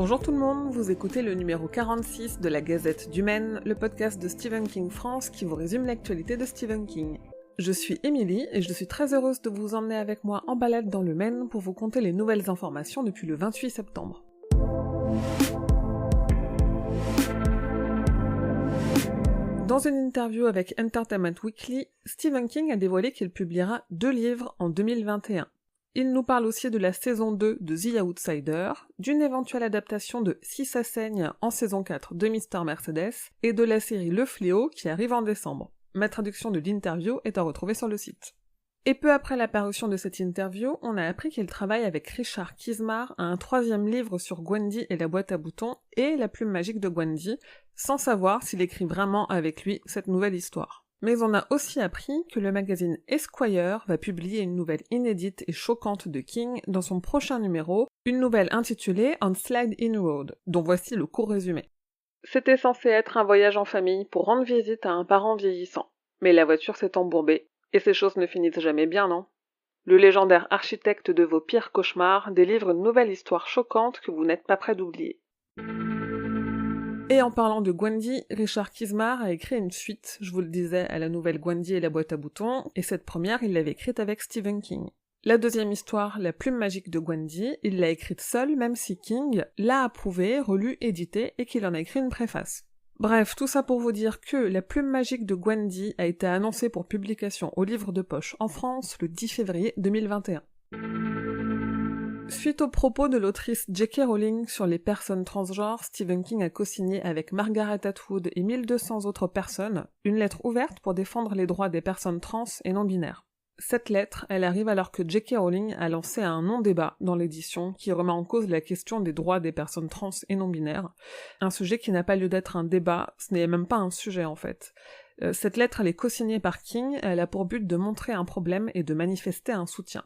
Bonjour tout le monde, vous écoutez le numéro 46 de la Gazette du Maine, le podcast de Stephen King France qui vous résume l'actualité de Stephen King. Je suis Émilie et je suis très heureuse de vous emmener avec moi en balade dans le Maine pour vous conter les nouvelles informations depuis le 28 septembre. Dans une interview avec Entertainment Weekly, Stephen King a dévoilé qu'il publiera 2 livres en 2021. Il nous parle aussi de la saison 2 de The Outsider, d'une éventuelle adaptation de Si ça saigne en saison 4 de Mr. Mercedes, et de la série Le Fléau qui arrive en décembre. Ma traduction de l'interview est à retrouver sur le site. Et peu après la parution de cette interview, on a appris qu'il travaille avec Richard Kismar à un 3e livre sur Gwendy et la boîte à boutons et la plume magique de Gwendy, sans savoir s'il écrit vraiment avec lui cette nouvelle histoire. Mais on a aussi appris que le magazine Esquire va publier une nouvelle inédite et choquante de King dans son prochain numéro, une nouvelle intitulée On Slide In Road, dont voici le court résumé. C'était censé être un voyage en famille pour rendre visite à un parent vieillissant. Mais la voiture s'est embourbée, et ces choses ne finissent jamais bien, non ? Le légendaire architecte de vos pires cauchemars délivre une nouvelle histoire choquante que vous n'êtes pas prêt d'oublier. Et en parlant de Gwendy, Richard Kismar a écrit une suite, je vous le disais, à la nouvelle Gwendy et la boîte à boutons, et cette première, il l'avait écrite avec Stephen King. La deuxième histoire, La plume magique de Gwendy, il l'a écrite seul, même si King l'a approuvée, relue, éditée, et qu'il en a écrit une préface. Bref, tout ça pour vous dire que La plume magique de Gwendy a été annoncée pour publication au livre de poche en France le 10 février 2021. Suite aux propos de l'autrice J.K. Rowling sur les personnes transgenres, Stephen King a co-signé avec Margaret Atwood et 1200 autres personnes une lettre ouverte pour défendre les droits des personnes trans et non-binaires. Cette lettre, elle arrive alors que J.K. Rowling a lancé un non-débat dans l'édition qui remet en cause la question des droits des personnes trans et non-binaires, un sujet qui n'a pas lieu d'être un débat, ce n'est même pas un sujet en fait. Cette lettre, elle est co-signée par King, elle a pour but de montrer un problème et de manifester un soutien.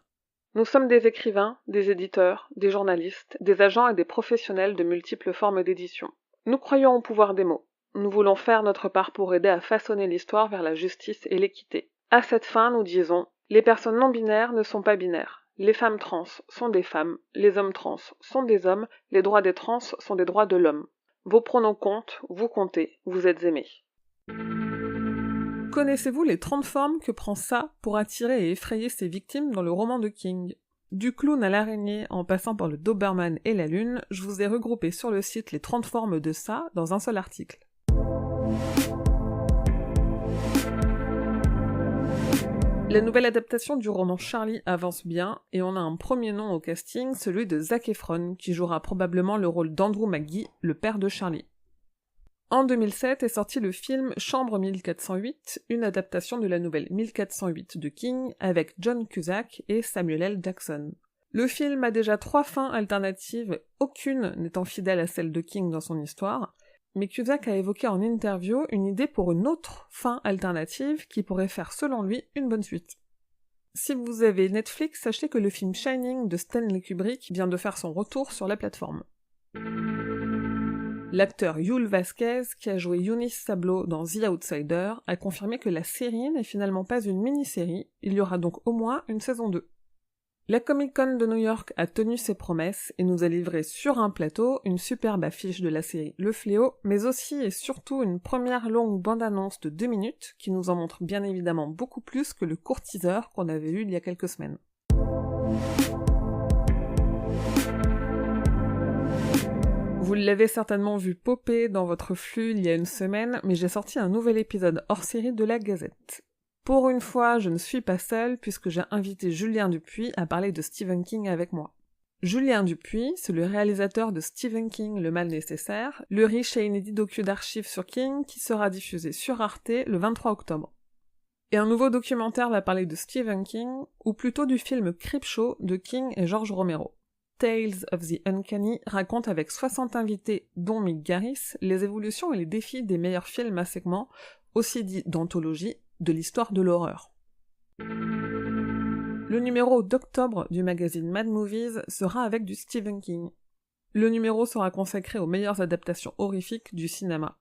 Nous sommes des écrivains, des éditeurs, des journalistes, des agents et des professionnels de multiples formes d'édition. Nous croyons au pouvoir des mots. Nous voulons faire notre part pour aider à façonner l'histoire vers la justice et l'équité. À cette fin, nous disons, les personnes non binaires ne sont pas binaires. Les femmes trans sont des femmes, les hommes trans sont des hommes, les droits des trans sont des droits de l'homme. Vos pronoms comptent, vous comptez, vous êtes aimés. Connaissez-vous les 30 formes que prend ça pour attirer et effrayer ses victimes dans le roman de King ? Du clown à l'araignée, en passant par le Doberman et la lune, je vous ai regroupé sur le site les 30 formes de ça dans un seul article. La nouvelle adaptation du roman Charlie avance bien, et on a un premier nom au casting, celui de Zac Efron, qui jouera probablement le rôle d'Andrew McGee, le père de Charlie. En 2007 est sorti le film Chambre 1408, une adaptation de la nouvelle 1408 de King avec John Cusack et Samuel L. Jackson. Le film a déjà 3 fins alternatives, aucune n'étant fidèle à celle de King dans son histoire, mais Cusack a évoqué en interview une idée pour une autre fin alternative qui pourrait faire selon lui une bonne suite. Si vous avez Netflix, sachez que le film Shining de Stanley Kubrick vient de faire son retour sur la plateforme. L'acteur Yul Vasquez, qui a joué Eunice Sablo dans The Outsider, a confirmé que la série n'est finalement pas une mini-série, il y aura donc au moins une saison 2. La Comic-Con de New York a tenu ses promesses et nous a livré sur un plateau une superbe affiche de la série Le Fléau, mais aussi et surtout une première longue bande-annonce de 2 minutes qui nous en montre bien évidemment beaucoup plus que le court teaser qu'on avait eu il y a quelques semaines. Vous l'avez certainement vu popper dans votre flux il y a une semaine, mais j'ai sorti un nouvel épisode hors série de la Gazette. Pour une fois, je ne suis pas seule puisque j'ai invité Julien Dupuis à parler de Stephen King avec moi. Julien Dupuis, c'est le réalisateur de Stephen King Le Mal Nécessaire, le riche et inédit docu d'archives sur King qui sera diffusé sur Arte le 23 octobre. Et un nouveau documentaire va parler de Stephen King, ou plutôt du film Creepshow de King et George Romero. Tales of the Uncanny raconte avec 60 invités, dont Mick Garris, les évolutions et les défis des meilleurs films à segments, aussi dits d'anthologie, de l'histoire de l'horreur. Le numéro d'octobre du magazine Mad Movies sera avec du Stephen King. Le numéro sera consacré aux meilleures adaptations horrifiques du cinéma.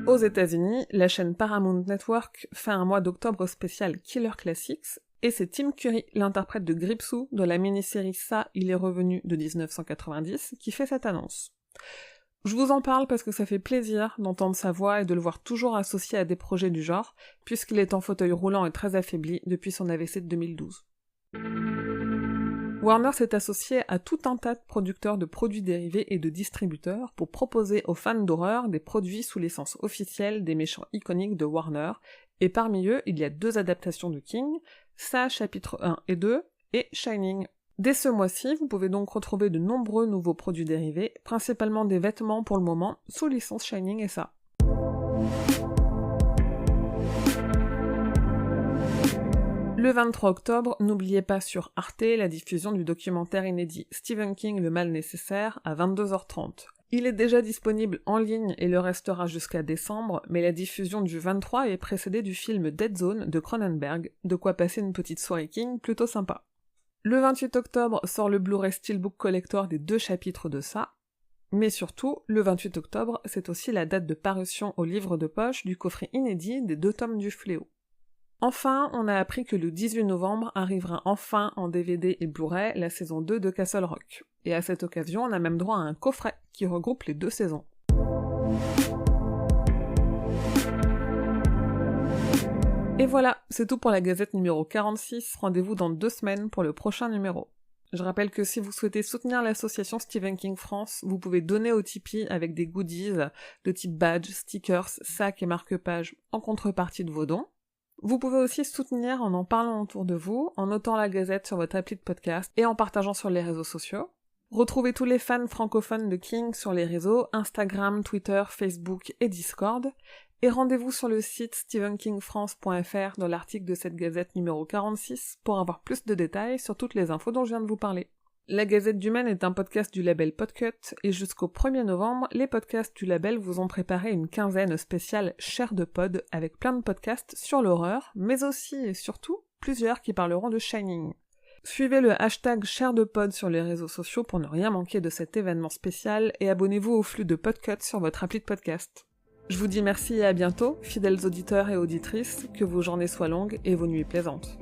Aux États-Unis, la chaîne Paramount Network fait un mois d'octobre spécial Killer Classics, Et c'est Tim Curry, l'interprète de Gripsou dans la mini-série Ça, il est revenu de 1990, qui fait cette annonce. Je vous en parle parce que ça fait plaisir d'entendre sa voix et de le voir toujours associé à des projets du genre, puisqu'il est en fauteuil roulant et très affaibli depuis son AVC de 2012. Warner s'est associé à tout un tas de producteurs de produits dérivés et de distributeurs pour proposer aux fans d'horreur des produits sous licence officielle des méchants iconiques de Warner, et parmi eux, il y a 2 adaptations de King, Ça, chapitre 1 et 2, et Shining. Dès ce mois-ci, vous pouvez donc retrouver de nombreux nouveaux produits dérivés, principalement des vêtements pour le moment, sous licence Shining et Ça. Le 23 octobre, n'oubliez pas sur Arte la diffusion du documentaire inédit Stephen King, Le mal nécessaire, à 22h30. Il est déjà disponible en ligne et le restera jusqu'à décembre, mais la diffusion du 23 est précédée du film Dead Zone de Cronenberg, de quoi passer une petite soirée King plutôt sympa. Le 28 octobre sort le Blu-ray Steelbook Collector des 2 chapitres de Ça, mais surtout, le 28 octobre, c'est aussi la date de parution au livre de poche du coffret inédit des 2 tomes du Fléau. Enfin, on a appris que le 18 novembre arrivera enfin en DVD et Blu-ray la saison 2 de Castle Rock. Et à cette occasion, on a même droit à un coffret qui regroupe les 2 saisons. Et voilà, c'est tout pour la Gazette numéro 46, rendez-vous dans 2 semaines pour le prochain numéro. Je rappelle que si vous souhaitez soutenir l'association Stephen King France, vous pouvez donner au Tipeee avec des goodies de type badge, stickers, sacs et marque-pages en contrepartie de vos dons. Vous pouvez aussi soutenir en parlant autour de vous, en notant la Gazette sur votre appli de podcast et en partageant sur les réseaux sociaux. Retrouvez tous les fans francophones de King sur les réseaux Instagram, Twitter, Facebook et Discord. Et rendez-vous sur le site stephenkingfrance.fr dans l'article de cette Gazette numéro 46 pour avoir plus de détails sur toutes les infos dont je viens de vous parler. La Gazette du Maine est un podcast du label Podcut, et jusqu'au 1er novembre, les podcasts du label vous ont préparé une quinzaine spéciale Chair de Pod avec plein de podcasts sur l'horreur, mais aussi et surtout plusieurs qui parleront de Shining. Suivez le hashtag Chair de Pod sur les réseaux sociaux pour ne rien manquer de cet événement spécial et abonnez-vous au flux de Podcut sur votre appli de podcast. Je vous dis merci et à bientôt, fidèles auditeurs et auditrices, que vos journées soient longues et vos nuits plaisantes.